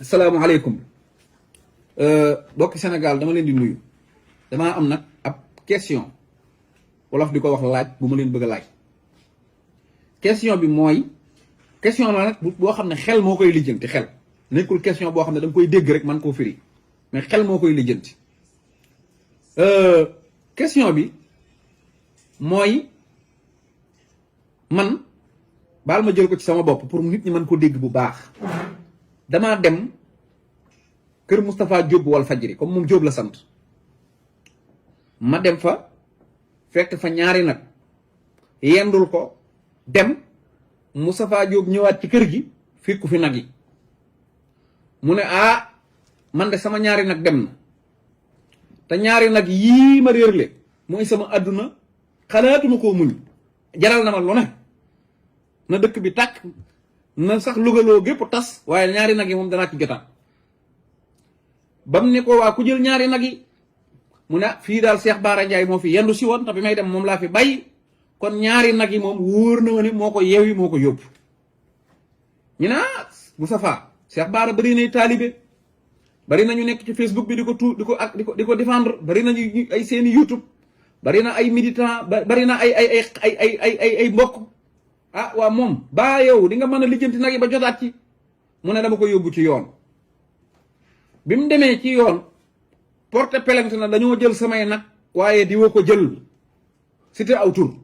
asalaamaaleykum bokki Sénégal dama leen di nuyu damaa am nag ab question wolof di ko wax laaj bu ma leen bëgg a laaj question bi mooy question la nag boo xam ne xel moo koy lijjanti xel nekkul question boo xam ne da nga koy dégg rek man koo firi mais xel moo koy lijjanti question bi mooy man baal ma jël ko ci sama bopp pour nit ñi mën ko dégg bu baax damaa dem kër Moustapha Diop wal fajri comme moom Diop la sant ma dem fa fekk fa ñaari nag yendul ko dem Moustapha Diop ñëwaat ci kër gi fekku fi nag yi mu ne man de sama ñaari nag dem na te ñaari nag yii ma réerle mooy sama àdduna xalaatuma koo muñ jaral na ma lu ne na dëkk bi tàkk na sax lugaloo gépp tas waaye ñaari nag yi moom danaa ci jotaat bam ne ko waa ku jël ñaari nag yi mu ne fii daal Cheikh Bara Ndiaye moo fi yendu si woon te bi may dem moom laa fi bàyyi kon ñaari nag yi moom wóor na ma ni moo ko yeewi moo ko yóbbu ñu ne Moustapha Cheikh Bara bari nay taalibe bari na ñu nekk ci Facebook bi di ko di ko défendre bari na ñu ay seeni YouTube bari na ay militant bari na ay mbokk waa moom baa yow di nga mën a lijjanti nag yi ba jotaat ci mu ne dama ko yóbbu ci yoon bi mu demee ci yoon porte plainte na dañoo jël samay nag waaye di woo ko jël cité aw tur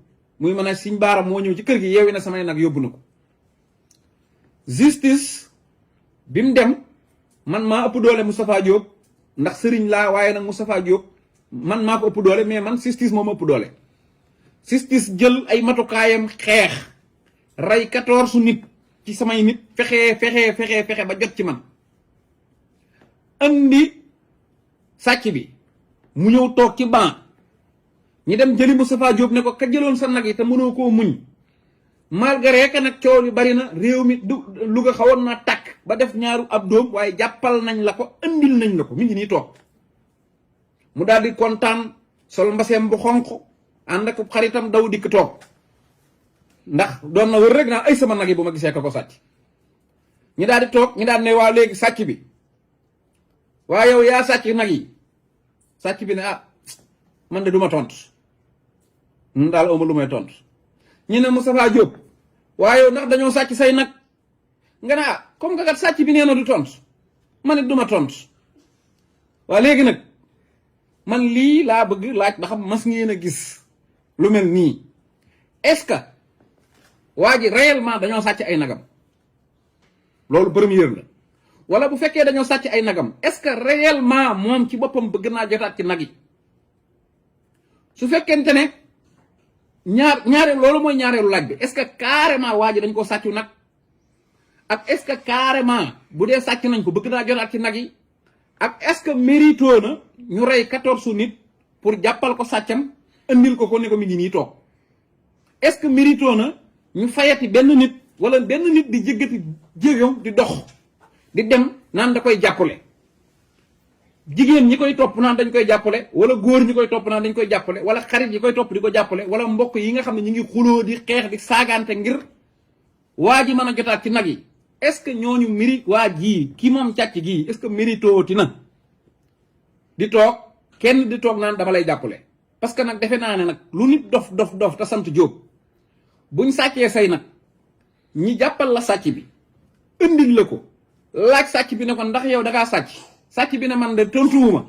muy mën a Sëñ Bara moo ñëw ci kër gi yeewi na samay nag yóbbu na ko justice bi mu dem man maa ëpp doole Moustapha Diop ndax sëriñ laa waaye nag Moustapha Diop man maa ko ëpp doole mais man justice moom ëpp doole justice jël ay matukaayam xeex rey 14 nit ci samay nit fexe ba jot ci man andi sàcc bi mu ñëw toog ci banc ñi dem jëli Moustapha Diop ne ko ka jëloon sa nag yi te mënoo koo muñ malgré que nag coow li bari na réew mi du Louga xawoon naa tàkk ba def ñaaru ab doom waaye jàppal nañ la ko andil nañ la ko mi ngi nii toog mu daal di kontaan sol mbaseem bu xonq ànd ak xaritam daw dikk toog ndax doon na wër rek naa ay sama nag yi bu ma gisee ko sàcc ñi daal di toog ñi daal ne waa léegi sàcc bi waa yow yaa sàcc nag yi sàcc bi ne man de du ma tontu nun daal awma lu may tontu ñu ne Moustapha Diop waa yow ndax dañoo sàcc say nag nga ne comme nga kat sàcc bi nee na du tontu man it du ma tontu waa léegi nag man lii laa bëgg laaj ba xam mas ngeen a gis lu mel nii est-ce que waa ji réellement dañoo sàcc ay nagam loolu première la wala bu fekkee dañoo sàcc ay nagam est-ce que réellement moom ci boppam bëgg naa jotaat ci nag yi su fekkente ne ñaareelu loolu mooy ñaareelu laaj bi est-ce que carrément waa ji dañ koo sàccu nag ak est-ce que carrément bu dee sàcc nañ ko bëgg naa jotaat ci nag yi ak est-ce que mérito na ñu rey 14 nit pour jàppal ko sàccam andil ko ne ko mi ngi nii toog est-ce que mérito na ñu fayati benn nit wala benn nit di jéggati jéegam di dox di dem naan da koy jàppale jigéen ñi koy topp naan dañ koy jàppale wala góor ñi koy topp naan dañ koy jàppale wala xarit yi koy topp di ko jàppale wala mbokk yi nga xam ne ñu ngi xuloo di xeex di saagante ngir waa ji mën a jotaat ci nag yi est-ce que ñooñu mérite waa jii ki moom càcc gii est-ce que méritooti na di toog kenn di toog naan dama lay jàppale parce que nag defe naa ne nag lu nit dof te sant Jóob buñ sàccee say nag ñi jàppal la sàcc bi indil la ko laaj sàcc bi ne ko ndax yow da ngaa sàcc bi ne man de tontuwuma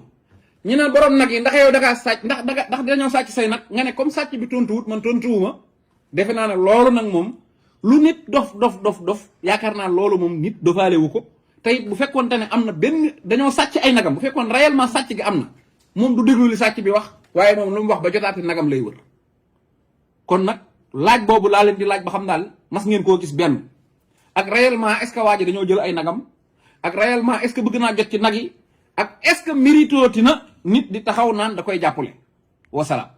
ñu ne borom nag yi ndax yow da ngaa sàcc ndax dañoo sàcc say nag nga ne comme sàcc bi tontuwut man tontuwuma defe naa ne loolu nag moom lu nit dof yaakaar naa loolu moom nit dofaale wu ko te it bu fekkoonte ne am na benn dañoo sàcc ay nagam bu fekkoon réellement sàcc gi am na moom du déglu li sàcc bi wax waaye moom lu mu wax ba jotaati nagam lay wër kon nag laaj boobu laa leen di laaj ba xam daal mas ngeen koo gis benn ak réellement est-ce que waa ji dañoo jël ay nagam ak réellement est-ce que bëgg naa jot ci nag yi ak est-ce que méritooti na nit di taxaw naan da koy jàppale wasalaam